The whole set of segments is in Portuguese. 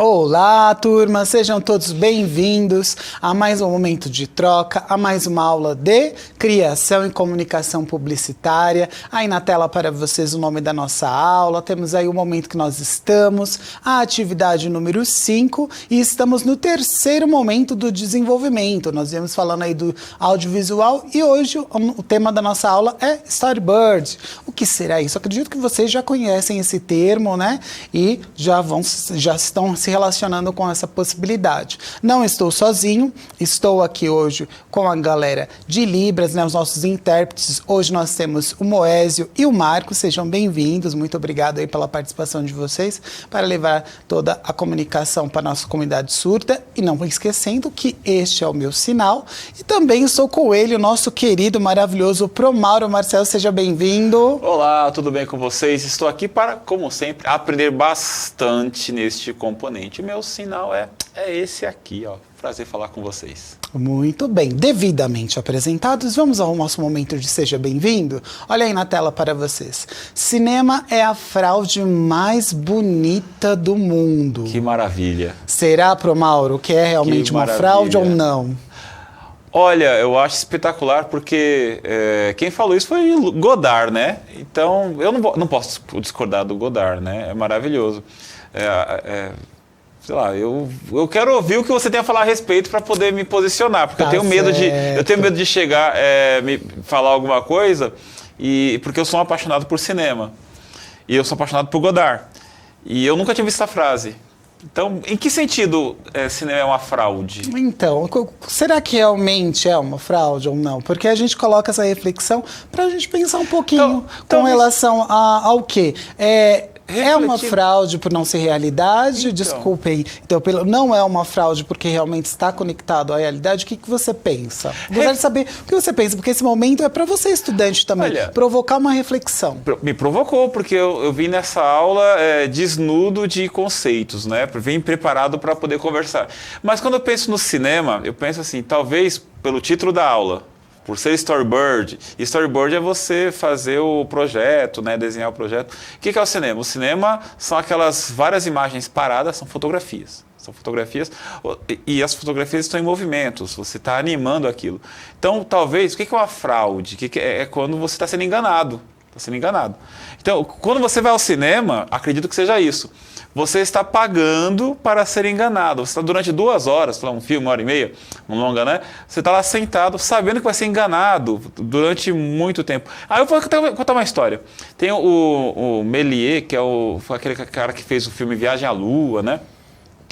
Olá, turma! Sejam todos bem-vindos a mais um momento de troca, a mais uma aula de Criação e Comunicação Publicitária. Aí na tela para vocês o nome da nossa aula, temos aí o momento que nós estamos, a atividade número 5 e estamos no terceiro momento do desenvolvimento. Nós viemos falando aí do audiovisual e hoje o tema da nossa aula é Storyboard. O que será isso? Eu acredito que vocês já conhecem esse termo, né? E já estão se relacionando com essa possibilidade. Não estou sozinho, estou aqui hoje com a galera de Libras, né, os nossos intérpretes. Hoje nós temos o Moésio e o Marco, sejam bem-vindos, muito obrigado aí pela participação de vocês, para levar toda a comunicação para a nossa comunidade surda, e não esquecendo que este é o meu sinal, e também estou com ele, o nosso querido, maravilhoso Promauro Marcelo, seja bem-vindo. Olá, tudo bem com vocês? Estou aqui para, como sempre, aprender bastante neste componente. O meu sinal é esse aqui, ó. Prazer falar com vocês. Muito bem. Devidamente apresentados, vamos ao nosso momento de seja bem-vindo? Olha aí na tela para vocês. Cinema é a fraude mais bonita do mundo. Que maravilha. Será, Promauro, que é realmente uma fraude ou não? Olha, eu acho espetacular porque quem falou isso foi Godard, né? Então, eu não posso discordar do Godard, né? É maravilhoso. Sei lá, eu quero ouvir o que você tem a falar a respeito para poder me posicionar, porque eu tenho medo de chegar, me falar alguma coisa, porque eu sou um apaixonado por cinema, e eu sou apaixonado por Godard, e eu nunca tinha visto essa frase. Então, em que sentido cinema é uma fraude? Então, será que realmente é uma fraude ou não? Porque a gente coloca essa reflexão para a gente pensar um pouquinho com relação ao quê? É uma fraude por não ser realidade? Então. Desculpem. Então, não é uma fraude porque realmente está conectado à realidade? O que você pensa? Gostaria de saber o que você pensa, porque esse momento é para você, estudante, também. Olha, provocar uma reflexão. Me provocou, porque eu vim nessa aula desnudo de conceitos, né? Vim preparado para poder conversar. Mas quando eu penso no cinema, eu penso assim, talvez pelo título da aula, por ser storyboard. E storyboard é você fazer o projeto, né, desenhar o projeto. O que é o cinema? O cinema são aquelas várias imagens paradas, são fotografias. São fotografias e as fotografias estão em movimentos, você está animando aquilo. Então, talvez, o que é uma fraude? É quando você está sendo enganado. Está sendo enganado. Então, quando você vai ao cinema, acredito que seja isso. Você está pagando para ser enganado. Você está durante 2 horas, um filme, 1h30, um longa, né? Você está lá sentado, sabendo que vai ser enganado durante muito tempo. Aí eu vou contar uma história. Tem o Méliès, que foi aquele cara que fez o filme Viagem à Lua, né?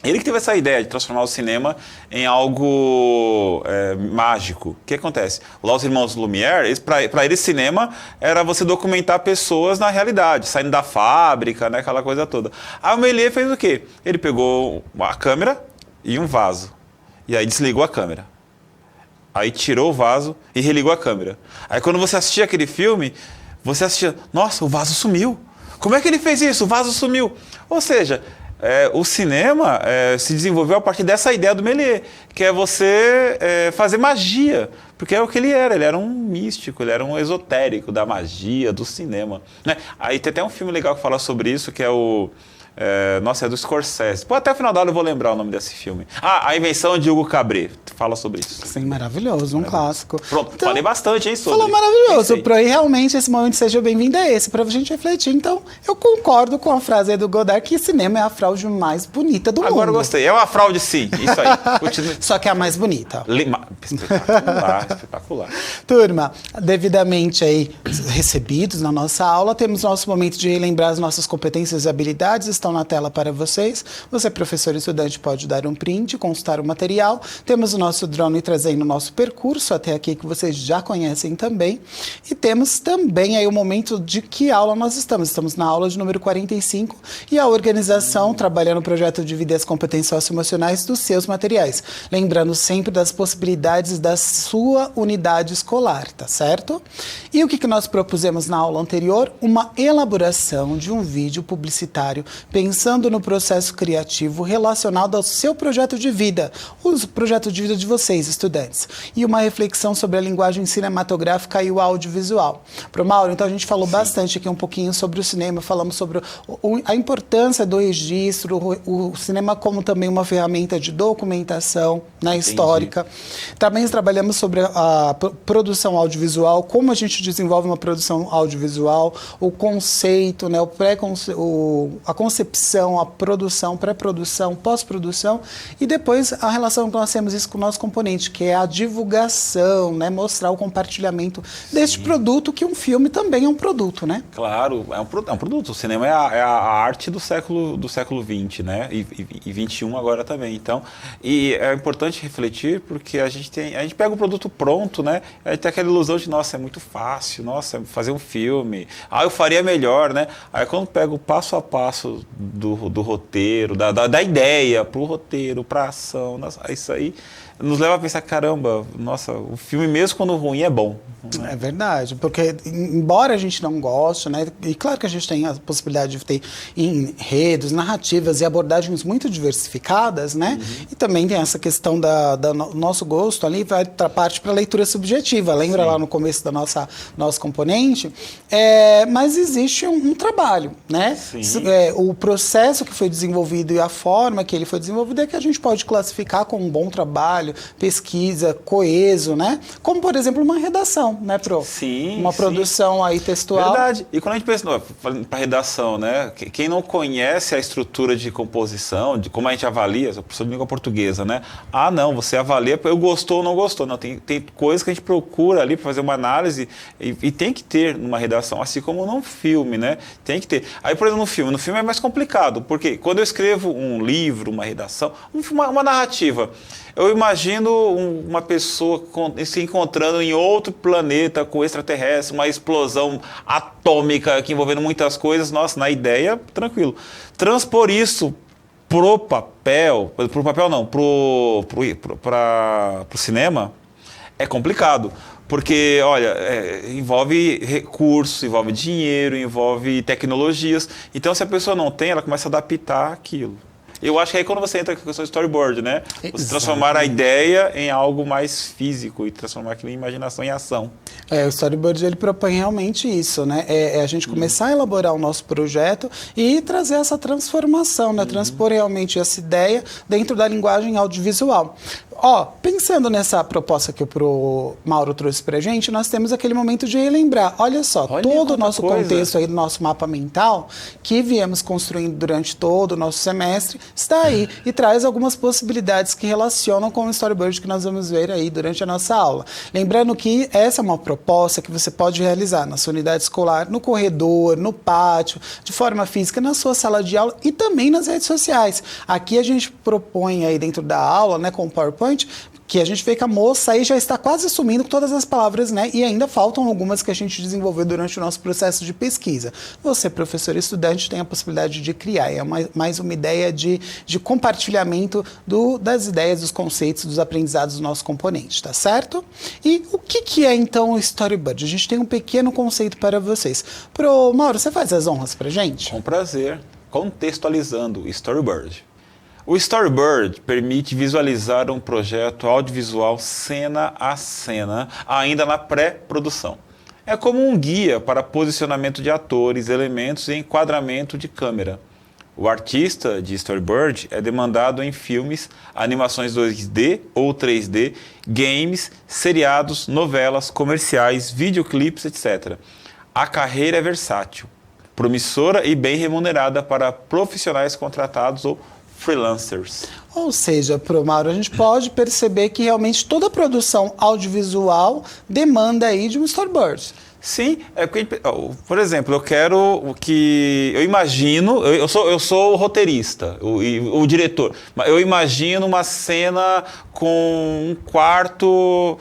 Ele que teve essa ideia de transformar o cinema em algo mágico. O que acontece? Lá os irmãos Lumière, para eles cinema era você documentar pessoas na realidade, saindo da fábrica, né, aquela coisa toda. Aí o Méliès fez o quê? Ele pegou uma câmera e um vaso. E aí desligou a câmera. Aí tirou o vaso e religou a câmera. Aí quando você assistia aquele filme, você assistia, nossa, o vaso sumiu. Como é que ele fez isso? O vaso sumiu. Ou seja, o cinema se desenvolveu a partir dessa ideia do Méliès, que é você fazer magia, porque é o que ele era um místico, ele era um esotérico da magia, do cinema, né? Aí tem até um filme legal que fala sobre isso, que é é do Scorsese. Pô, até o final da aula eu vou lembrar o nome desse filme. A Invenção de Hugo Cabret, fala sobre isso. Sim, maravilhoso, um clássico. Pronto, então, falei bastante, hein, sobre. Falou maravilhoso, e realmente esse momento seja bem-vindo é esse, pra gente refletir. Então, eu concordo com a frase aí do Godard, que cinema é a fraude mais bonita do mundo. Agora eu gostei, é uma fraude sim, isso aí. Só que é a mais bonita. Espetacular, espetacular. Turma, devidamente aí recebidos na nossa aula, temos nosso momento de relembrar as nossas competências e habilidades, estão na tela para vocês. Você, professor e estudante, pode dar um print, consultar o material. Temos o nosso drone trazendo o nosso percurso até aqui, que vocês já conhecem também. E temos também aí o momento de que aula nós estamos. Estamos na aula de número 45 e a organização trabalhando o projeto de vida e as competências socioemocionais dos seus materiais. Lembrando sempre das possibilidades da sua unidade escolar, tá certo? E o que nós propusemos na aula anterior? Uma elaboração de um vídeo publicitário pensando no processo criativo relacionado ao seu projeto de vida, o projeto de vida de vocês, estudantes, e uma reflexão sobre a linguagem cinematográfica e o audiovisual. Pro Mauro, então a gente falou bastante aqui um pouquinho sobre o cinema, falamos sobre a importância do registro, o cinema como também uma ferramenta de documentação, né, histórica. Também trabalhamos sobre a produção audiovisual, como a gente desenvolve uma produção audiovisual, o conceito, né, a concepção, a produção, pré-produção, pós-produção, e depois a relação que nós temos isso com o nosso componente, que é a divulgação, né, mostrar o compartilhamento deste produto, que um filme também é um produto, né? Claro, é um produto. O cinema é a arte do século XX, né? E 21 agora também. Então, e é importante refletir porque a gente pega o produto pronto, né? A gente tem aquela ilusão de, nossa, é muito fácil, nossa, fazer um filme, eu faria melhor, né? Aí quando pega o passo a passo do roteiro, da ideia para o roteiro, para a ação, nossa, isso aí nos leva a pensar, caramba, nossa, o filme mesmo quando ruim é bom. Né? É verdade, porque embora a gente não goste, né, e claro que a gente tem a possibilidade de ter enredos, narrativas e abordagens muito diversificadas, né, e também tem essa questão do nosso gosto ali, vai para parte para a leitura subjetiva, lembra lá no começo da nosso componente? Mas existe um trabalho, né? O processo que foi desenvolvido e a forma que ele foi desenvolvido é que a gente pode classificar como um bom trabalho, pesquisa, coeso, né? Como, por exemplo, uma redação, né, Pro? Sim, uma produção aí textual. Verdade. E quando a gente pensa para redação, né? Quem não conhece a estrutura de composição, de como a gente avalia, sou professor de língua portuguesa, né? Não, você avalia, eu gostou ou não gostou. Não, tem coisas que a gente procura ali para fazer uma análise e tem que ter numa redação, assim como num filme, né? Tem que ter. Aí, por exemplo, no filme é mais complicado, porque quando eu escrevo um livro, uma redação, uma narrativa, eu imagino uma pessoa se encontrando em outro planeta com extraterrestre, uma explosão atômica que envolvendo muitas coisas. Nossa, na ideia, tranquilo. Transpor isso pro cinema é complicado. Porque, olha, envolve recursos, envolve dinheiro, envolve tecnologias. Então, se a pessoa não tem, ela começa a adaptar aquilo. Eu acho que aí quando você entra com a questão do storyboard, né? Você transformar a ideia em algo mais físico e transformar aquilo em imaginação em ação. O storyboard, ele propõe realmente isso, né? A gente começar a elaborar o nosso projeto e trazer essa transformação, né? Transpor realmente essa ideia dentro da linguagem audiovisual. Pensando nessa proposta que o Mauro trouxe pra gente, nós temos aquele momento de relembrar. Olha só, todo o nosso contexto aí do nosso mapa mental, que viemos construindo durante todo o nosso semestre, está aí e traz algumas possibilidades que relacionam com o storyboard que nós vamos ver aí durante a nossa aula. Lembrando que essa é uma proposta que você pode realizar na sua unidade escolar, no corredor, no pátio, de forma física, na sua sala de aula e também nas redes sociais. Aqui a gente propõe aí dentro da aula, né, com o PowerPoint, que a gente vê que a moça aí já está quase assumindo todas as palavras, né? E ainda faltam algumas que a gente desenvolveu durante o nosso processo de pesquisa. Você, professor e estudante, tem a possibilidade de criar. É mais uma ideia de compartilhamento das ideias, dos conceitos, dos aprendizados do nosso componente, tá certo? E o que é, então, o storyboard? A gente tem um pequeno conceito para vocês. Mauro, você faz as honras pra gente? Com prazer. Contextualizando o storyboard. O storyboard permite visualizar um projeto audiovisual cena a cena, ainda na pré-produção. É como um guia para posicionamento de atores, elementos e enquadramento de câmera. O artista de storyboard é demandado em filmes, animações 2D ou 3D, games, seriados, novelas, comerciais, videoclipes, etc. A carreira é versátil, promissora e bem remunerada para profissionais contratados ou freelancers. Ou seja, Mauro, a gente pode perceber que realmente toda produção audiovisual demanda aí de um storyboard. Sim, porque, por exemplo, eu imagino, eu sou o roteirista, o diretor, mas eu imagino uma cena com um quarto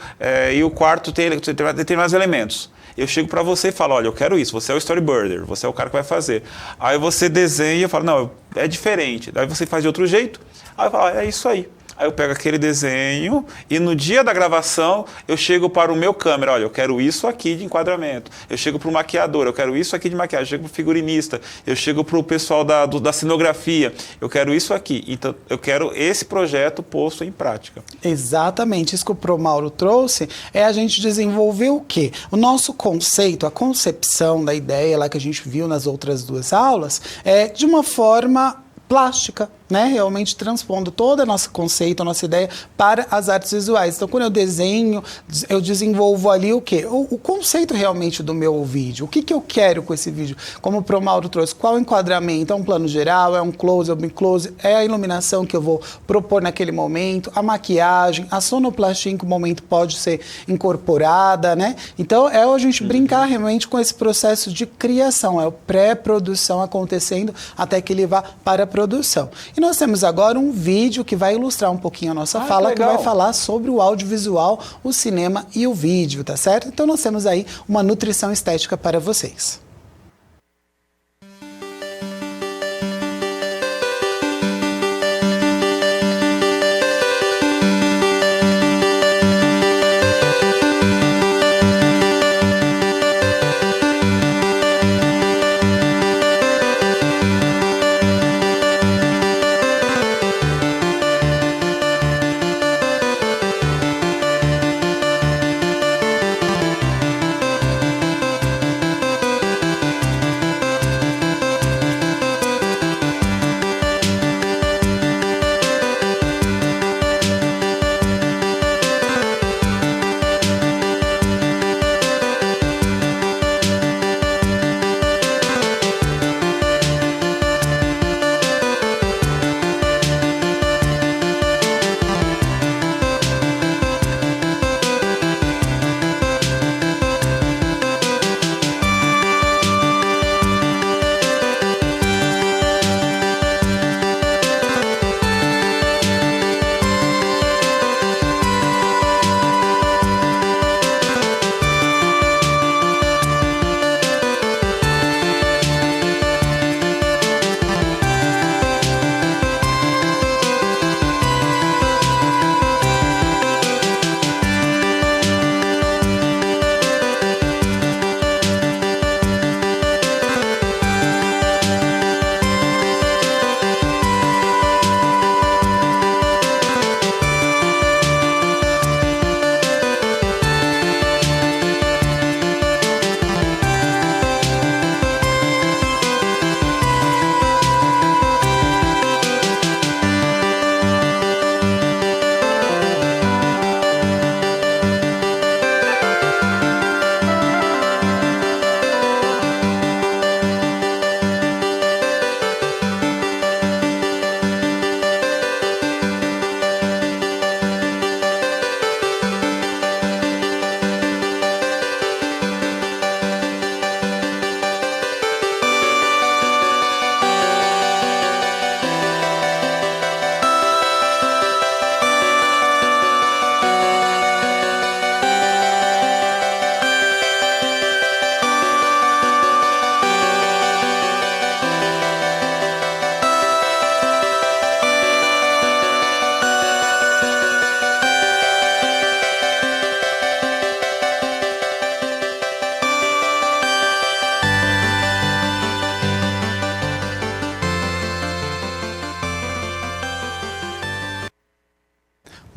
e o quarto tem determinados elementos. Eu chego para você e falo, olha, eu quero isso, você é o storyboarder, você é o cara que vai fazer. Aí você desenha e fala, não, é diferente. Aí você faz de outro jeito, aí eu falo, é isso aí. Aí eu pego aquele desenho e no dia da gravação eu chego para o meu câmera, olha, eu quero isso aqui de enquadramento. Eu chego para o maquiador, eu quero isso aqui de maquiagem. Eu chego para o figurinista, eu chego para o pessoal da cenografia, eu quero isso aqui. Então eu quero esse projeto posto em prática. Exatamente, isso que o Pro Mauro trouxe é a gente desenvolver o quê? O nosso conceito, a concepção da ideia lá que a gente viu nas outras duas aulas, é de uma forma plástica, né? Realmente transpondo todo o nosso conceito, a nossa ideia para as artes visuais. Então, quando eu desenho, eu desenvolvo ali o quê? O conceito realmente do meu vídeo. O que eu quero com esse vídeo? Como o Pro Mauro trouxe, qual o enquadramento? É um plano geral? É um close? É um close? É a iluminação que eu vou propor naquele momento? A maquiagem? A sonoplastia em que o momento pode ser incorporada, né? Então, é a gente brincar realmente com esse processo de criação. É o pré-produção acontecendo até que ele vá para a produção. E nós temos agora um vídeo que vai ilustrar um pouquinho a nossa fala, que vai falar sobre o audiovisual, o cinema e o vídeo, tá certo? Então nós temos aí uma nutrição estética para vocês.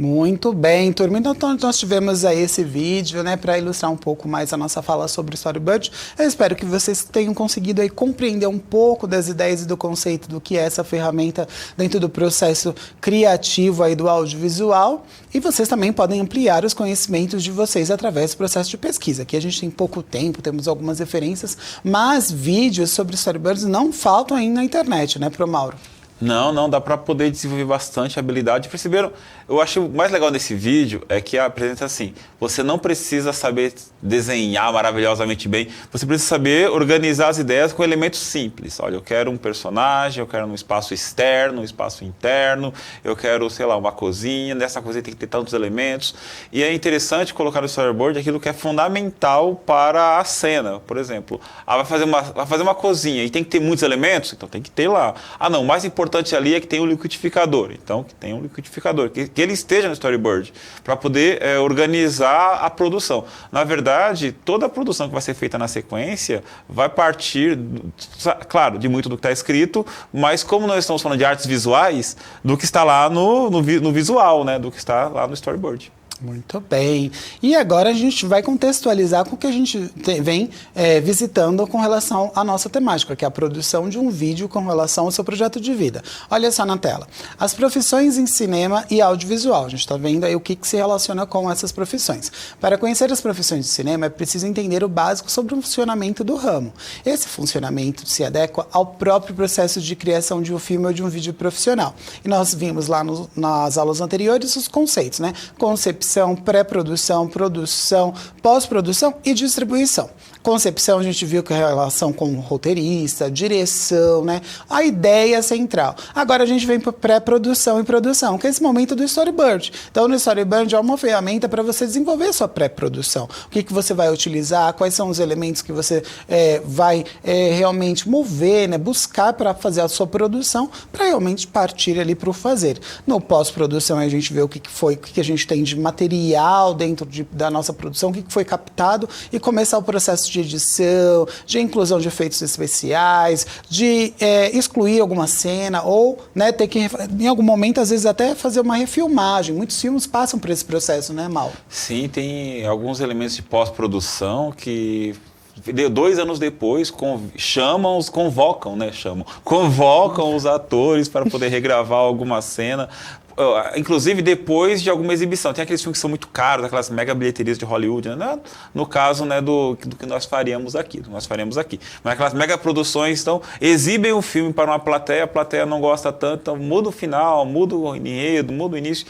Muito bem, turma. Então, nós tivemos aí esse vídeo, né, para ilustrar um pouco mais a nossa fala sobre o Storyboard. Eu espero que vocês tenham conseguido aí compreender um pouco das ideias e do conceito do que é essa ferramenta dentro do processo criativo aí do audiovisual. E vocês também podem ampliar os conhecimentos de vocês através do processo de pesquisa. Aqui a gente tem pouco tempo, temos algumas referências, mas vídeos sobre Storyboards não faltam aí na internet, né, Pro Mauro? Não, dá para poder desenvolver bastante habilidade. Perceberam? Eu acho o mais legal desse vídeo é que apresenta assim, você não precisa saber desenhar maravilhosamente bem, você precisa saber organizar as ideias com elementos simples. Olha, eu quero um personagem, eu quero um espaço externo, um espaço interno, eu quero, sei lá, uma cozinha, nessa cozinha tem que ter tantos elementos. E é interessante colocar no storyboard aquilo que é fundamental para a cena. Por exemplo, vai fazer uma cozinha e tem que ter muitos elementos, então tem que ter lá. Ah não, o mais importante importante ali é que tem um liquidificador. Então, que tem um liquidificador, que ele esteja no storyboard, para poder organizar a produção. Na verdade, toda a produção que vai ser feita na sequência vai partir, claro, de muito do que está escrito, mas como nós estamos falando de artes visuais, do que está lá no visual, né? Do que está lá no storyboard. Muito bem. E agora a gente vai contextualizar com o que a gente vem visitando com relação à nossa temática, que é a produção de um vídeo com relação ao seu projeto de vida. Olha só na tela. As profissões em cinema e audiovisual. A gente está vendo aí o que se relaciona com essas profissões. Para conhecer as profissões de cinema, é preciso entender o básico sobre o funcionamento do ramo. Esse funcionamento se adequa ao próprio processo de criação de um filme ou de um vídeo profissional. E nós vimos lá nas aulas anteriores os conceitos, né? Concepção, pré-produção, produção, pós-produção e distribuição. Concepção, a gente viu que a relação com o roteirista, direção, né? A ideia central. Agora a gente vem para pré-produção e produção, que é esse momento do storyboard. Então, no storyboard é uma ferramenta para você desenvolver a sua pré-produção. O que você vai utilizar, quais são os elementos que você vai realmente mover, né? Buscar para fazer a sua produção, para realmente partir ali para o fazer. No pós-produção, a gente vê o que a gente tem de material dentro da nossa produção, o que foi captado e começar o processo de edição, de inclusão de efeitos especiais, de excluir alguma cena ou, né, ter que, em algum momento, às vezes até fazer uma refilmagem. Muitos filmes passam por esse processo, né, Mal? Sim, tem alguns elementos de pós-produção que 2 anos depois convocam os atores para poder regravar alguma cena. Inclusive depois de alguma exibição. Tem aqueles filmes que são muito caros, aquelas mega bilheterias de Hollywood, né? No caso, né, do que nós faríamos aqui. Mas aquelas mega produções, então, exibem o filme para uma plateia, a plateia não gosta tanto, então muda o final, muda o enredo, muda o início.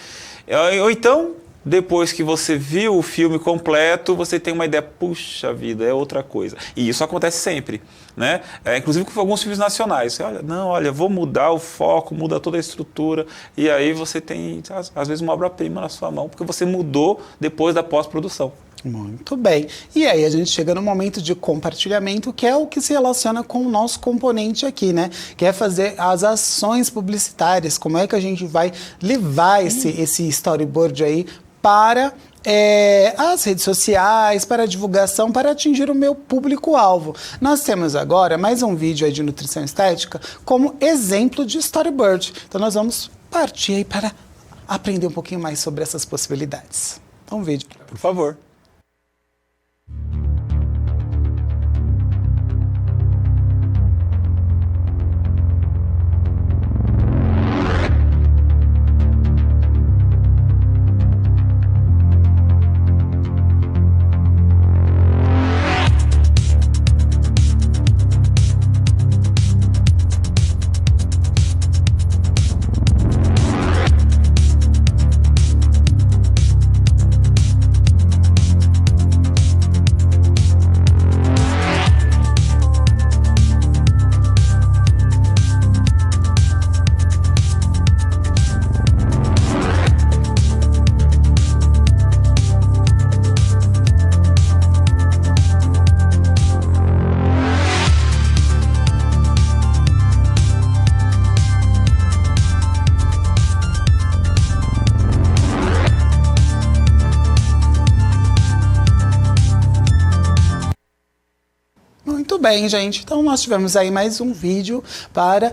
Ou então, depois que você viu o filme completo, você tem uma ideia, puxa vida, é outra coisa. E isso acontece sempre, né? Inclusive com alguns filmes nacionais. Você olha, vou mudar o foco, muda toda a estrutura, e aí você tem, às vezes, uma obra-prima na sua mão, porque você mudou depois da pós-produção. Muito bem. E aí a gente chega no momento de compartilhamento, que é o que se relaciona com o nosso componente aqui, né? Que é fazer as ações publicitárias. Como é que a gente vai levar esse storyboard aí para as redes sociais, para a divulgação, para atingir o meu público-alvo. Nós temos agora mais um vídeo aí de nutrição estética como exemplo de storyboard. Então nós vamos partir aí para aprender um pouquinho mais sobre essas possibilidades. Então, vídeo. Por favor. Muito bem, gente. Então, nós tivemos aí mais um vídeo para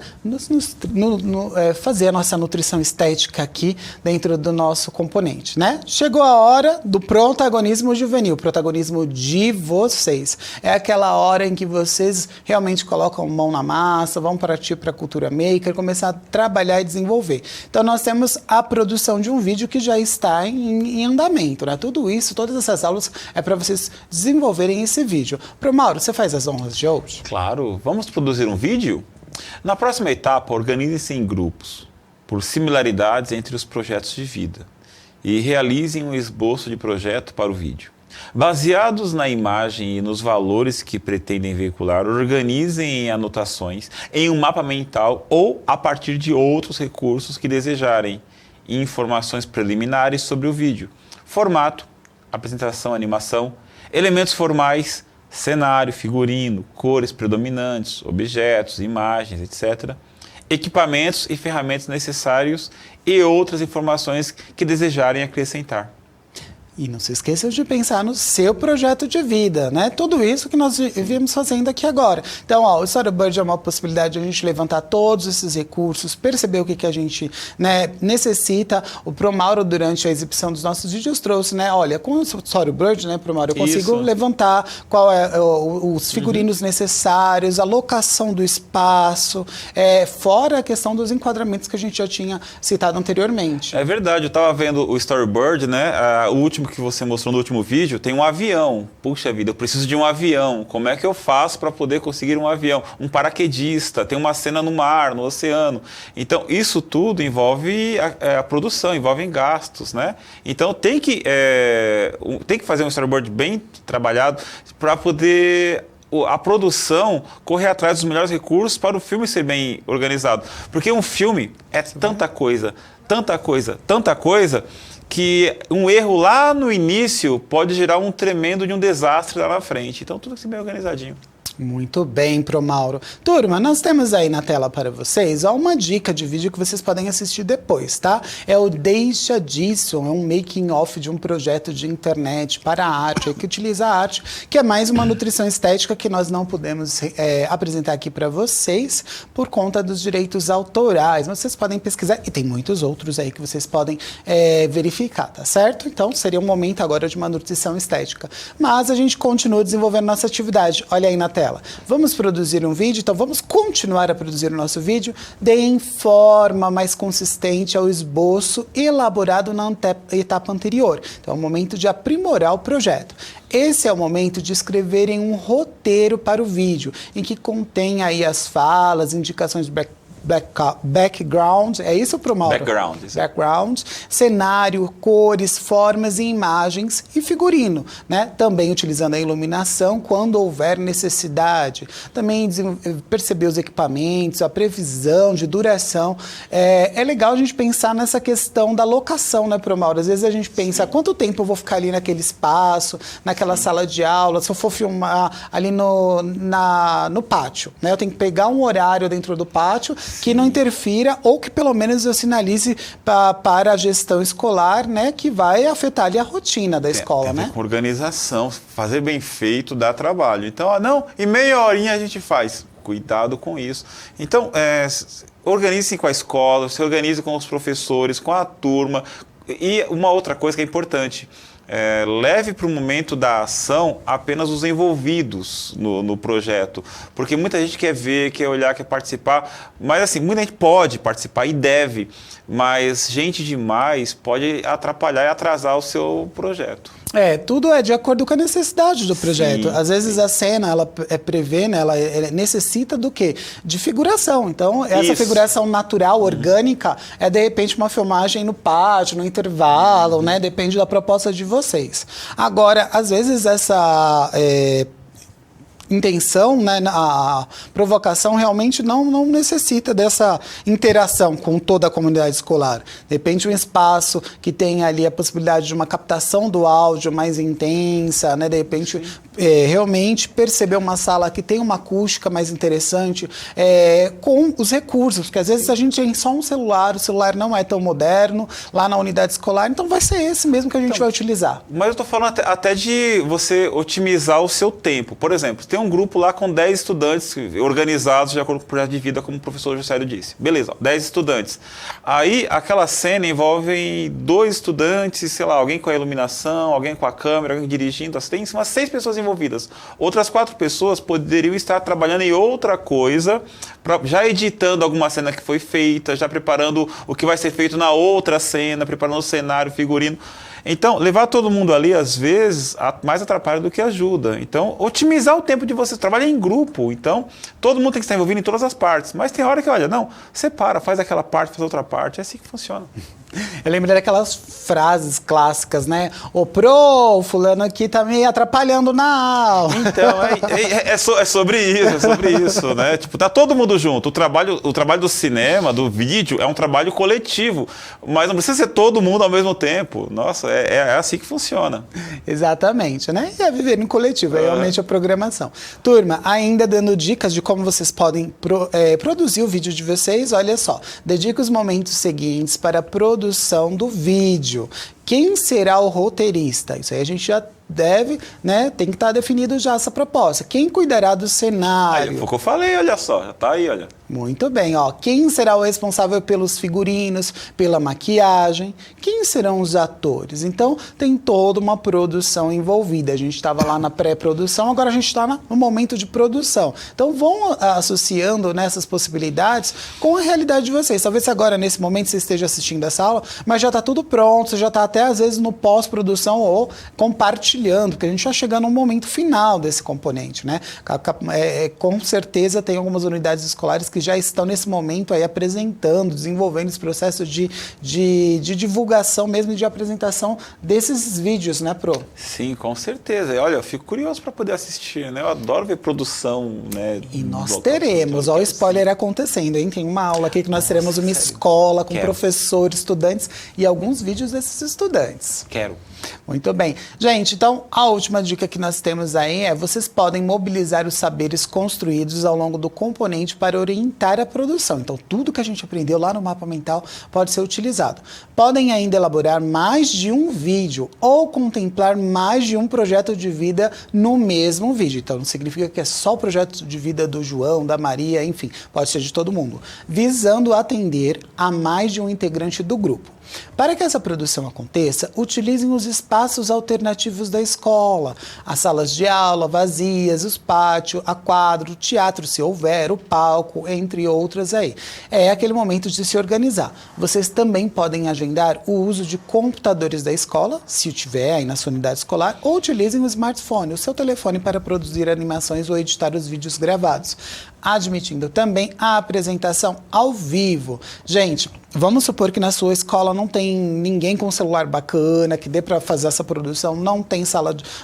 fazer a nossa nutrição estética aqui dentro do nosso componente, né? Chegou a hora do protagonismo juvenil, protagonismo de vocês. É aquela hora em que vocês realmente colocam mão na massa, vão partir para a cultura maker, começar a trabalhar e desenvolver. Então, nós temos a produção de um vídeo que já está em andamento, né? Tudo isso, todas essas aulas é para vocês desenvolverem esse vídeo. Pro Mauro, você faz as honras de hoje? Claro. Vamos produzir um vídeo? Na próxima etapa, organizem-se em grupos, por similaridades entre os projetos de vida, e realizem um esboço de projeto para o vídeo. Baseados na imagem e nos valores que pretendem veicular, organizem em anotações, em um mapa mental ou a partir de outros recursos que desejarem, e informações preliminares sobre o vídeo, formato, apresentação, animação, elementos formais, cenário, figurino, cores predominantes, objetos, imagens, etc. equipamentos e ferramentas necessários e outras informações que desejarem acrescentar. E não se esqueça de pensar no seu projeto de vida, né? Tudo isso que nós viemos fazendo aqui agora. Então, ó, o Storyboard é uma possibilidade de a gente levantar todos esses recursos, perceber o que a gente, né, necessita. O Promauro, durante a exibição dos nossos vídeos, trouxe, né? Olha, com o Storyboard, né, Promauro, eu consigo Isso. levantar qual é os figurinos necessários, a locação do espaço, fora a questão dos enquadramentos que a gente já tinha citado anteriormente. É verdade, eu estava vendo o Storyboard, né? O último que você mostrou no último vídeo, tem um avião. Puxa vida, eu preciso de um avião. Como é que eu faço para poder conseguir um avião? Um paraquedista, tem uma cena no mar, no oceano. Então, isso tudo envolve a produção, envolve gastos, né? Então, tem que fazer um storyboard bem trabalhado para poder a produção correr atrás dos melhores recursos para o filme ser bem organizado. Porque um filme é tanta coisa, que um erro lá no início pode gerar um tremendo de um desastre lá na frente. Então, tudo assim bem organizadinho. Muito bem, Promauro. Turma, nós temos aí na tela para vocês uma dica de vídeo que vocês podem assistir depois, tá? É o Deixa Disso, é um making off de um projeto de internet para a arte, que utiliza a arte, que é mais uma nutrição estética que nós não podemos apresentar aqui para vocês por conta dos direitos autorais. Mas vocês podem pesquisar e tem muitos outros aí que vocês podem verificar, tá certo? Então, seria um momento agora de uma nutrição estética. Mas a gente continua desenvolvendo nossa atividade. Olha aí na tela. Vamos produzir um vídeo, então vamos continuar a produzir o nosso vídeo, deem forma mais consistente ao esboço elaborado na etapa anterior. Então é o momento de aprimorar o projeto. Esse é o momento de escreverem um roteiro para o vídeo, em que contém aí as falas, indicações de background, é isso, Promauro? Background, cenário, cores, formas e imagens e figurino, né? Também utilizando a iluminação quando houver necessidade. Também perceber os equipamentos, a previsão de duração. É legal a gente pensar nessa questão da locação, né, Promauro? Às vezes a gente pensa, quanto tempo eu vou ficar ali naquele espaço, naquela sala de aula, se eu for filmar ali no pátio, né? Eu tenho que pegar um horário dentro do pátio que não interfira ou que pelo menos eu sinalize para a gestão escolar, né, que vai afetar ali a rotina da escola, né? Com organização, fazer bem feito dá trabalho. Então, em meia horinha a gente faz. Cuidado com isso. Então, organize-se com a escola, se organize com os professores, com a turma. E uma outra coisa que é importante, leve para o momento da ação apenas os envolvidos no projeto, porque muita gente quer ver, quer olhar, quer participar, mas assim, muita gente pode participar e deve, mas gente demais pode atrapalhar e atrasar o seu projeto. Tudo é de acordo com a necessidade do projeto. Sim, às vezes a cena, ela prevê, né, ela necessita do quê? De figuração. Então, essa figuração natural, orgânica, é de repente uma filmagem no pátio, no intervalo, né? Depende da proposta de vocês. Agora, às vezes essa intenção, né, a provocação realmente não necessita dessa interação com toda a comunidade escolar. De repente, um espaço que tem ali a possibilidade de uma captação do áudio mais intensa, né, de repente, realmente perceber uma sala que tem uma acústica mais interessante, com os recursos, porque às vezes a gente tem só um celular, o celular não é tão moderno lá na unidade escolar, então vai ser esse mesmo que a gente vai utilizar. Mas eu estou falando até de você otimizar o seu tempo. Por exemplo, tem um grupo lá com 10 estudantes organizados de acordo com o projeto de vida, como o professor Juscelio disse. Beleza, 10 estudantes. Aí, aquela cena envolve 2 estudantes, sei lá, alguém com a iluminação, alguém com a câmera, alguém dirigindo. Tem umas 6 pessoas envolvidas. Outras 4 pessoas poderiam estar trabalhando em outra coisa, já editando alguma cena que foi feita, já preparando o que vai ser feito na outra cena, preparando o cenário, figurino. Então, levar todo mundo ali, às vezes, mais atrapalha do que ajuda. Então, otimizar o tempo de vocês. Trabalha em grupo. Então, todo mundo tem que estar envolvido em todas as partes. Mas tem hora que, olha, não, separa, faz aquela parte, faz outra parte. É assim que funciona. Eu lembrei daquelas frases clássicas, né? O fulano aqui tá me atrapalhando na aula. Então, é sobre isso, né? Tipo, tá todo mundo junto. O trabalho do cinema, do vídeo, é um trabalho coletivo. Mas não precisa ser todo mundo ao mesmo tempo. Nossa, é assim que funciona. Exatamente, né? E é viver em coletivo, é realmente a programação. Turma, ainda dando dicas de como vocês podem produzir o vídeo de vocês, olha só. Dedique os momentos seguintes para a produção do vídeo. Quem será o roteirista? Isso aí a gente já deve, né? Tem que estar definido já essa proposta. Quem cuidará do cenário? Aí, foi o que eu falei, olha só, já tá aí, olha. Muito bem, ó. Quem será o responsável pelos figurinos, pela maquiagem? Quem serão os atores? Então, tem toda uma produção envolvida. A gente estava lá na pré-produção, agora a gente está no momento de produção. Então, vão associando nessas possibilidades com a realidade de vocês. Talvez agora, nesse momento, você esteja assistindo essa aula, mas já está tudo pronto, você já está até, às vezes, no pós-produção ou compartilhando, porque a gente está chegando no momento final desse componente, né? Com certeza, tem algumas unidades escolares que já estão nesse momento aí apresentando, desenvolvendo esse processo de divulgação mesmo e de apresentação desses vídeos, né, Pro? Sim, com certeza. E, olha, eu fico curioso para poder assistir, né? Eu adoro ver produção, né? E nós teremos, olha o spoiler acontecendo, hein? Tem uma aula aqui que nós teremos uma escola com professores, estudantes e alguns vídeos desses estudantes. Quero. Muito bem. Gente, então a última dica que nós temos aí é: vocês podem mobilizar os saberes construídos ao longo do componente para orientar a produção. Então, tudo que a gente aprendeu lá no mapa mental pode ser utilizado. Podem ainda elaborar mais de um vídeo ou contemplar mais de um projeto de vida no mesmo vídeo. Então, não significa que é só o projeto de vida do João, da Maria, enfim, pode ser de todo mundo, visando atender a mais de um integrante do grupo. Para que essa produção aconteça, utilizem os espaços alternativos da escola, as salas de aula vazias, os pátios, a quadro, o teatro, se houver, o palco, entre outras aí. É aquele momento de se organizar. Vocês também podem agendar o uso de computadores da escola, se tiver aí na sua unidade escolar, ou utilizem o smartphone, o seu telefone, para produzir animações ou editar os vídeos gravados, admitindo também a apresentação ao vivo. Gente, vamos supor que na sua escola não tem ninguém com celular bacana, que dê para fazer essa produção, não tem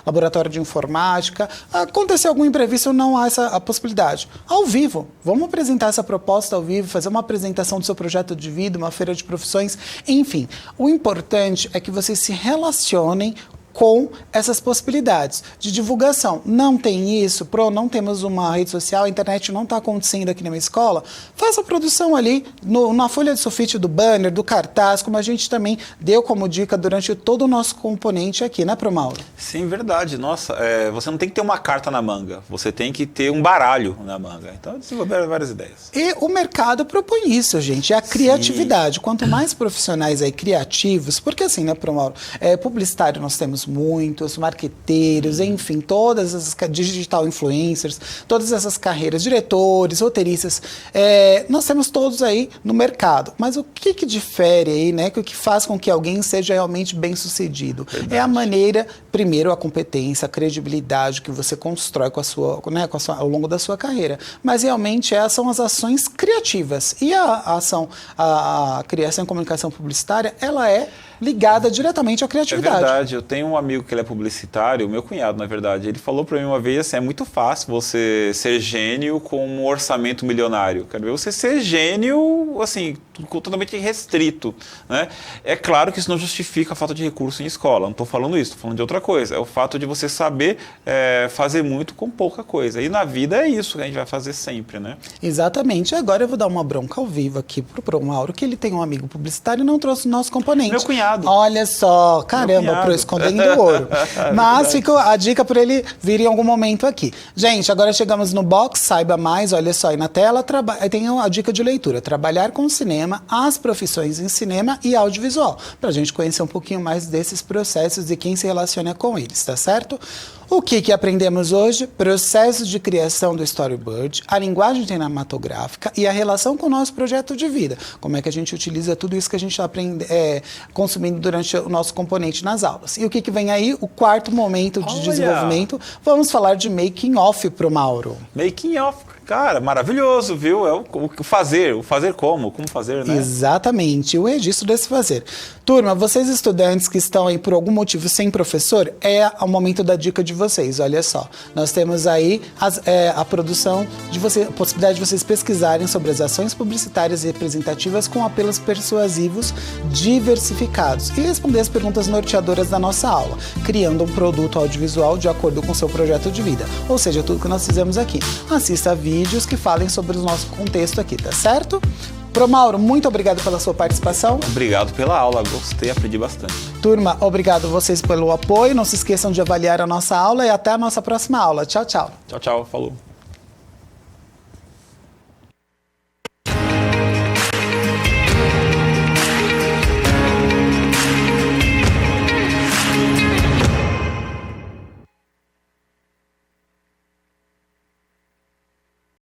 laboratório de informática, aconteceu algum imprevisto, não há a possibilidade. Ao vivo, vamos apresentar essa proposta ao vivo, fazer uma apresentação do seu projeto de vida, uma feira de profissões, enfim. O importante é que vocês se relacionem com essas possibilidades de divulgação. Não tem isso, não temos uma rede social, a internet não está acontecendo aqui na minha escola, faça a produção ali na folha de sulfite do banner, do cartaz, como a gente também deu como dica durante todo o nosso componente aqui, né, Pro Mauro? Sim, verdade. Nossa, você não tem que ter uma carta na manga, você tem que ter um baralho na manga. Então, desenvolver várias ideias. E o mercado propõe isso, gente, é a criatividade. Sim. Quanto mais profissionais aí criativos, porque assim, né, Pro Mauro, publicitário nós temos muitos, marqueteiros, enfim, todas as digital influencers, todas essas carreiras, diretores, roteiristas, nós temos todos aí no mercado. Mas o que difere aí, né? O que faz com que alguém seja realmente bem sucedido? Verdade. É a maneira, primeiro, a competência, a credibilidade que você constrói ao longo da sua carreira. Mas realmente são as ações criativas. E a criação e comunicação publicitária, ela é ligada diretamente à criatividade. É verdade, eu tenho um amigo que ele é publicitário, meu cunhado, na verdade, ele falou para mim uma vez assim, é muito fácil você ser gênio com um orçamento milionário. Quero ver você ser gênio, assim, totalmente restrito, né? É claro que isso não justifica a falta de recurso em escola, não estou falando isso, estou falando de outra coisa. É o fato de você saber fazer muito com pouca coisa. E na vida é isso que a gente vai fazer sempre, né? Exatamente. Agora eu vou dar uma bronca ao vivo aqui pro Mauro, que ele tem um amigo publicitário e não trouxe o nosso componente. Meu cunhado. Olha só, caramba, pro escondendo ouro. Mas fica a dica para ele vir em algum momento aqui. Gente, agora chegamos no box, saiba mais, olha só aí na tela, tem a dica de leitura, trabalhar com cinema, as profissões em cinema e audiovisual, para a gente conhecer um pouquinho mais desses processos e quem se relaciona com eles, tá certo? O que aprendemos hoje? Processo de criação do storyboard, a linguagem cinematográfica e a relação com o nosso projeto de vida. Como é que a gente utiliza tudo isso que a gente está consumindo durante o nosso componente nas aulas. E o que vem aí? O quarto momento de desenvolvimento. Vamos falar de making off pro Mauro. Making off. Cara, maravilhoso, viu? É o fazer como fazer, né? Exatamente, o registro desse fazer. Turma, vocês estudantes que estão aí por algum motivo sem professor, é o momento da dica de vocês. Olha só, nós temos aí a produção de você, a possibilidade de vocês pesquisarem sobre as ações publicitárias representativas com apelos persuasivos diversificados e responder as perguntas norteadoras da nossa aula, criando um produto audiovisual de acordo com o seu projeto de vida. Ou seja, tudo que nós fizemos aqui. Assista vídeos que falem sobre o nosso contexto aqui, tá certo? Pro Mauro, muito obrigado pela sua participação. Obrigado pela aula, gostei, aprendi bastante. Turma, obrigado vocês pelo apoio. Não se esqueçam de avaliar a nossa aula e até a nossa próxima aula. Tchau, tchau. Tchau, tchau, falou.